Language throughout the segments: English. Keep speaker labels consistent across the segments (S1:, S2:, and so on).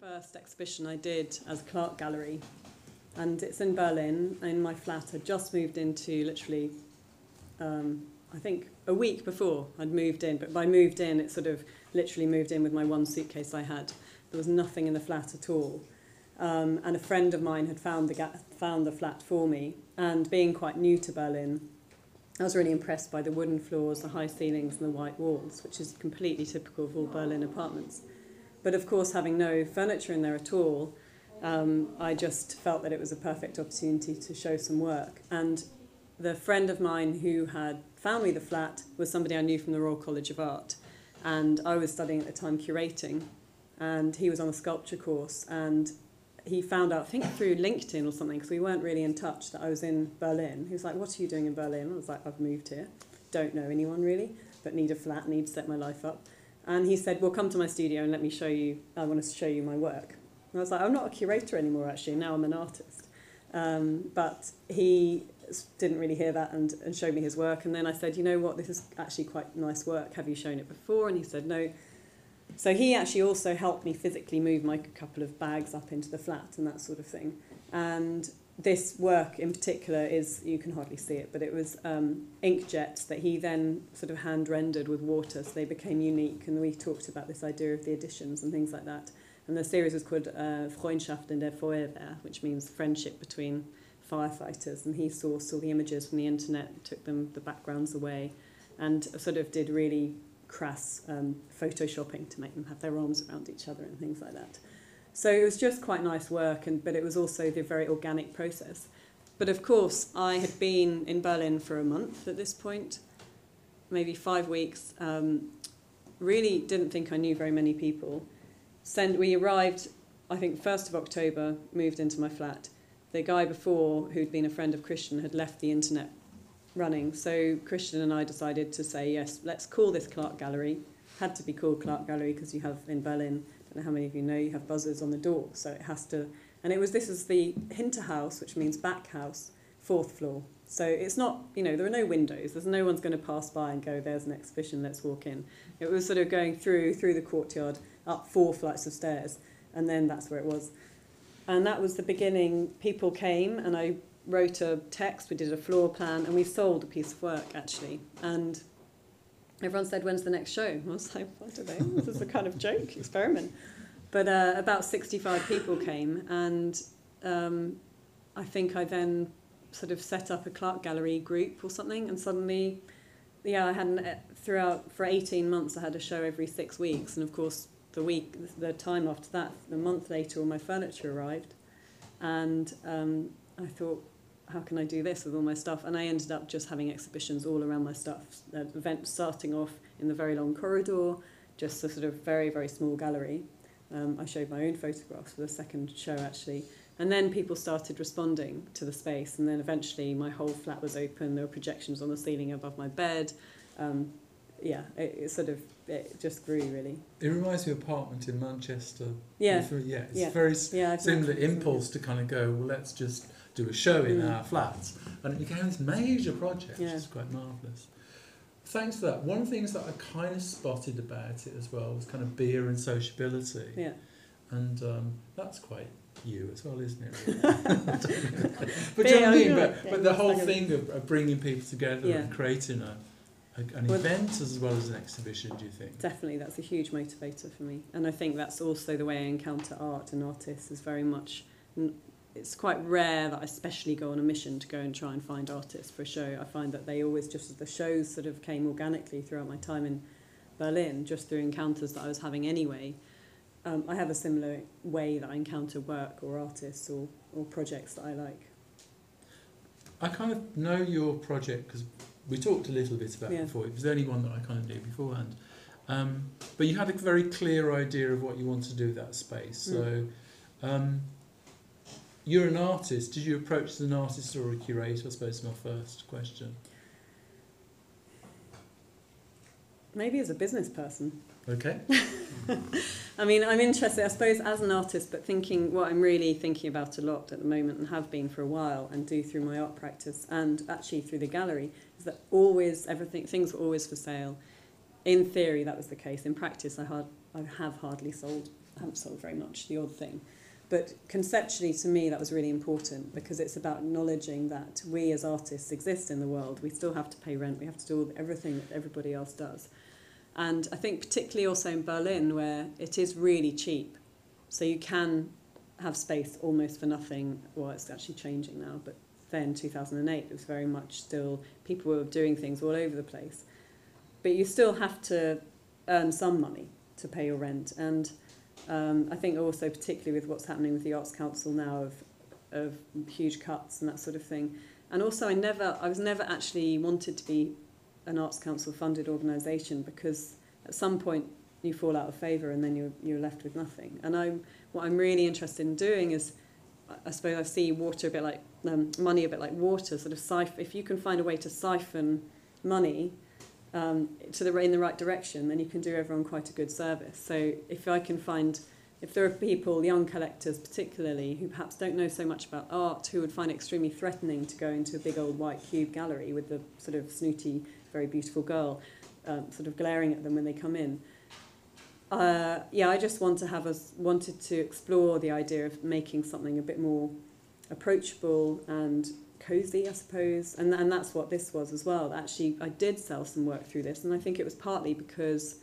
S1: first exhibition I did as Clarke Gallery, and it's in Berlin, in my flat. I'd just moved into literally, I think a week before I'd moved in, but by moved in, it sort of literally moved in with my one suitcase I had. There was nothing in the flat at all. And a friend of mine had found the flat for me, and being quite new to Berlin, I was really impressed by the wooden floors, the high ceilings and the white walls, which is completely typical of all Berlin apartments. But of course, having no furniture in there at all, I just felt that it was a perfect opportunity to show some work. And the friend of mine who had found me the flat was somebody I knew from the Royal College of Art. And I was studying at the time curating, and he was on a sculpture course, and he found out, I think through LinkedIn or something, because we weren't really in touch, that I was in Berlin. He was like, "What are you doing in Berlin?" I was like, "I've moved here. Don't know anyone really, but need a flat, need to set my life up." And he said, "Well, come to my studio and let me show you, I want to show you my work." And I was like, "I'm not a curator anymore, actually. Now I'm an artist." But he didn't really hear that and showed me his work. And then I said, "You know what, this is actually quite nice work. Have you shown it before?" And he said, "No." So he actually also helped me physically move my couple of bags up into the flat and that sort of thing. And this work in particular is, you can hardly see it, but it was inkjets that he then sort of hand rendered with water, so they became unique. And we talked about this idea of the editions and things like that. And the series was called Freundschaft in der Feuerwehr, which means friendship between firefighters. And he sourced all the images from the internet, took the backgrounds away, and sort of did really crass photoshopping to make them have their arms around each other and things like that. So it was just quite nice work, but it was also the very organic process. But of course, I had been in Berlin for a month at this point, maybe 5 weeks. Really didn't think I knew very many people. We arrived, I think, 1st of October, moved into my flat. The guy before, who'd been a friend of Christian, had left the internet running. So Christian and I decided to say, yes, let's call this Clarke Gallery. Had to be called Clarke Gallery because you have in Berlin, I don't know how many of you know, you have buzzers on the door. So it has to, and this is the Hinterhaus, which means back house, 4th floor. So it's not, there are no windows. There's no one's going to pass by and go, "There's an exhibition, let's walk in." It was sort of going through the courtyard, up 4 flights of stairs, and then that's where it was. And that was the beginning. People came, and I wrote a text, we did a floor plan, and we sold a piece of work, actually. And everyone said, "When's the next show?" I was like, "I don't know, this is a kind of joke, experiment." But about 65 people came, and I think I then sort of set up a Clarke Gallery group or something, and suddenly, I had for 18 months, I had a show every 6 weeks, and of course, the time after that, the month later, all my furniture arrived, and I thought, how can I do this with all my stuff? And I ended up just having exhibitions all around my stuff. Events starting off in the very long corridor, just a sort of very, very small gallery. I showed my own photographs for the second show, actually. And then people started responding to the space. And then eventually my whole flat was open. There were projections on the ceiling above my bed. It just grew, really.
S2: It reminds me of Apartment in Manchester.
S1: Yeah.
S2: It's very similar impulse to kind of go, well, let's just do a show in our flats. And it became this major project, which is quite marvellous. Thanks for that. One of the things that I kind of spotted about it as well was kind of beer and sociability.
S1: Yeah.
S2: And that's quite you as well, isn't it? Really? But do you know what I mean? But the whole thing of bringing people together and creating an event as well as an exhibition, do you think?
S1: Definitely, that's a huge motivator for me. And I think that's also the way I encounter art and artists is very much... It's quite rare that I especially go on a mission to go and try and find artists for a show. I find that they always, just as the shows sort of came organically throughout my time in Berlin, just through encounters that I was having anyway. I have a similar way that I encounter work or artists or projects that I like.
S2: I kind of know your project because we talked a little bit about it before. It was the only one that I kind of knew beforehand. But you had a very clear idea of what you wanted to do with that space. So you're an artist. Did you approach as an artist or a curator? I suppose is my first question.
S1: Maybe as a business person.
S2: Okay.
S1: I mean, I'm interested, I suppose, as an artist, but what I'm really thinking about a lot at the moment and have been for a while and do through my art practice and actually through the gallery is that things were always for sale. In theory, that was the case. In practice, I I haven't sold very much, the odd thing. But conceptually, to me, that was really important because it's about acknowledging that we as artists exist in the world. We still have to pay rent. We have to do everything that everybody else does. And I think particularly also in Berlin, where it is really cheap. So you can have space almost for nothing. Well, it's actually changing now, but then 2008, it was very much still, people were doing things all over the place. But you still have to earn some money to pay your rent. And I think also particularly with what's happening with the Arts Council now of huge cuts and that sort of thing. And also I was never actually wanted to be an Arts Council funded organisation because at some point you fall out of favour and then you're left with nothing. And what I'm really interested in doing is, I suppose I see water a bit like, money a bit like water, sort of if you can find a way to siphon money in the right direction, then you can do everyone quite a good service. So if there are people, young collectors particularly, who perhaps don't know so much about art, who would find it extremely threatening to go into a big old white cube gallery with the sort of snooty, very beautiful girl sort of glaring at them when they come in. I just wanted to explore the idea of making something a bit more approachable and cosy, I suppose, and that's what this was as well. Actually, I did sell some work through this, and I think it was partly because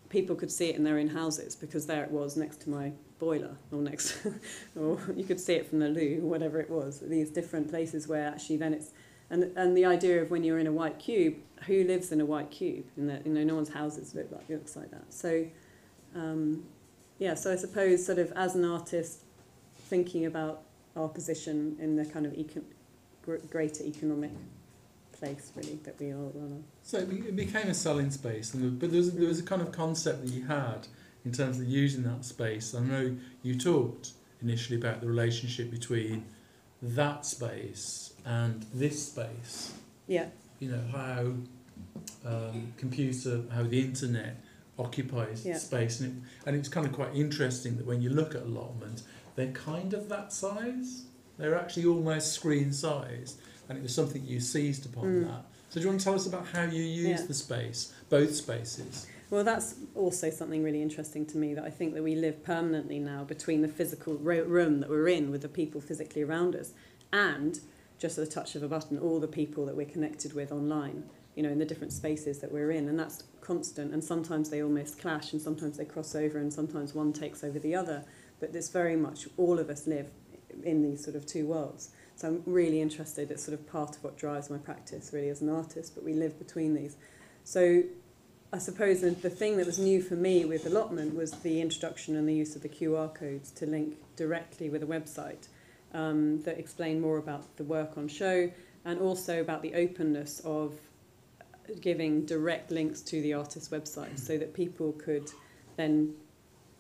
S1: people could see it in their own houses, because there it was next to my boiler, or you could see it from the loo, whatever it was. These different places where actually then it's and the idea of when you're in a white cube, who lives in a white cube? No one's houses looks like that. So. So I suppose sort of as an artist, thinking about our position in the kind of greater economic place, really, that we all run.
S2: So it became a selling space, but there was a kind of concept that you had in terms of using that space. I know you talked initially about the relationship between that space and this space.
S1: Yeah.
S2: You know, how the internet occupies space, and it's kind of quite interesting that when you look at allotment, they're kind of that size. They're actually almost screen size, and it was something you seized upon that. So do you want to tell us about how you use the space, both spaces? Well,
S1: that's also something really interesting to me, that I think that we live permanently now between the physical room that we're in with the people physically around us and just at the touch of a button, all the people that we're connected with online, in the different spaces that we're in, and that's constant, and sometimes they almost clash and sometimes they cross over and sometimes one takes over the other, but it's very much all of us live in these sort of two worlds. So I'm really interested, it's sort of part of what drives my practice really as an artist, but we live between these. So I suppose the thing that was new for me with allotment was the introduction and the use of the QR codes to link directly with a website that explain more about the work on show, and also about the openness of giving direct links to the artist's website, so that people could then,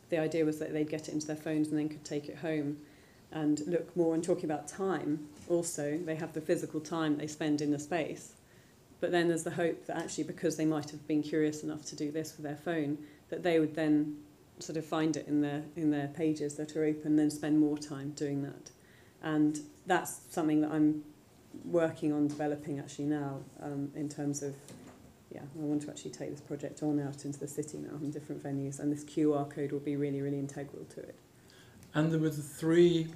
S1: the idea was that they'd get it into their phones and then could take it home and look more. And talking about time also, they have the physical time they spend in the space, but then there's the hope that actually, because they might have been curious enough to do this with their phone, that they would then sort of find it in their pages that are open, then spend more time doing that. And that's something that I'm working on developing actually now, in terms of, I want to actually take this project on out into the city now in different venues, and this QR code will be really, really integral to it.
S2: And there were the three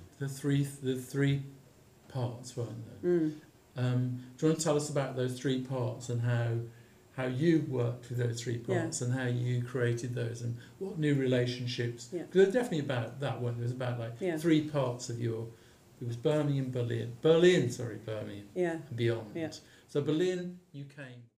S2: parts, weren't there? Do you want to tell us about those three parts and how you worked with those three parts and how you created those, and what new relationships? Because they're definitely about that one. It was about three parts of your. It was Birmingham, and beyond.
S1: Yeah.
S2: So Berlin, you came.